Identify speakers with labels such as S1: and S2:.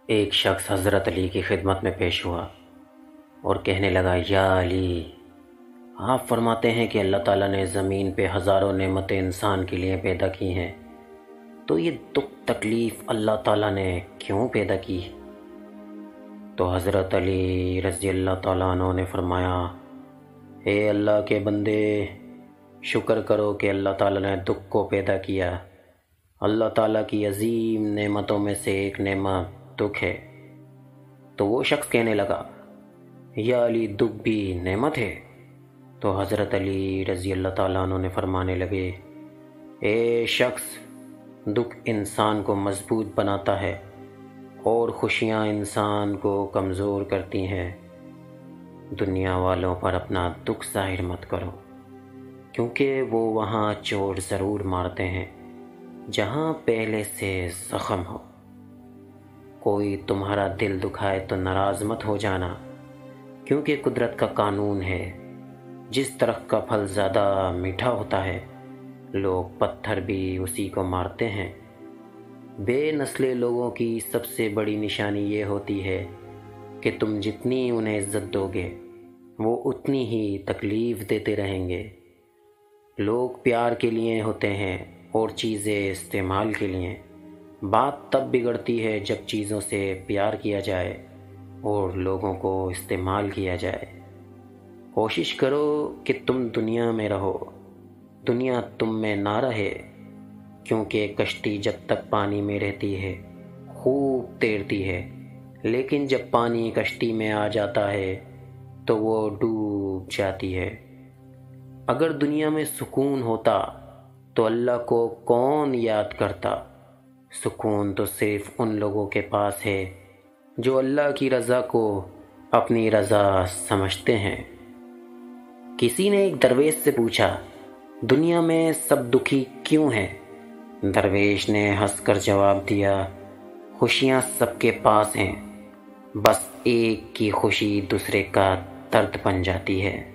S1: ایک شخص حضرت علی کی خدمت میں پیش ہوا اور کہنے لگا، یا علی، آپ فرماتے ہیں کہ اللہ تعالیٰ نے زمین پہ ہزاروں نعمتیں انسان کے لیے پیدا کی ہیں، تو یہ دکھ تکلیف اللہ تعالیٰ نے کیوں پیدا کی؟ تو حضرت علی رضی اللہ تعالیٰ عنہ نے فرمایا، اے اللہ کے بندے، شکر کرو کہ اللہ تعالیٰ نے دکھ کو پیدا کیا۔ اللہ تعالیٰ کی عظیم نعمتوں میں سے ایک نعمت دکھ ہے۔ تو وہ شخص کہنے لگا، یا علی، دکھ بھی نعمت ہے؟ تو حضرت علی رضی اللہ تعالیٰ عنہ نے فرمانے لگے، اے شخص، دکھ انسان کو مضبوط بناتا ہے اور خوشیاں انسان کو کمزور کرتی ہیں۔ دنیا والوں پر اپنا دکھ ظاہر مت کرو، کیونکہ وہ وہاں چوٹ ضرور مارتے ہیں جہاں پہلے سے زخم ہو۔ کوئی تمہارا دل دکھائے تو ناراض مت ہو جانا، کیونکہ قدرت کا قانون ہے، جس درخت کا پھل زیادہ میٹھا ہوتا ہے لوگ پتھر بھی اسی کو مارتے ہیں۔ بے نسلے لوگوں کی سب سے بڑی نشانی یہ ہوتی ہے کہ تم جتنی انہیں عزت دو گے وہ اتنی ہی تکلیف دیتے رہیں گے۔ لوگ پیار کے لیے ہوتے ہیں اور چیزیں استعمال کے لیے۔ بات تب بگڑتی ہے جب چیزوں سے پیار کیا جائے اور لوگوں کو استعمال کیا جائے۔ کوشش کرو کہ تم دنیا میں رہو، دنیا تم میں نہ رہے، کیونکہ کشتی جب تک پانی میں رہتی ہے خوب تیرتی ہے، لیکن جب پانی کشتی میں آ جاتا ہے تو وہ ڈوب جاتی ہے۔ اگر دنیا میں سکون ہوتا تو اللہ کو کون یاد کرتا؟ سکون تو صرف ان لوگوں کے پاس ہے جو اللہ کی رضا کو اپنی رضا سمجھتے ہیں۔ کسی نے ایک درویش سے پوچھا، دنیا میں سب دکھی کیوں ہیں؟ درویش نے ہنس کر جواب دیا، خوشیاں سب کے پاس ہیں، بس ایک کی خوشی دوسرے کا درد بن جاتی ہے۔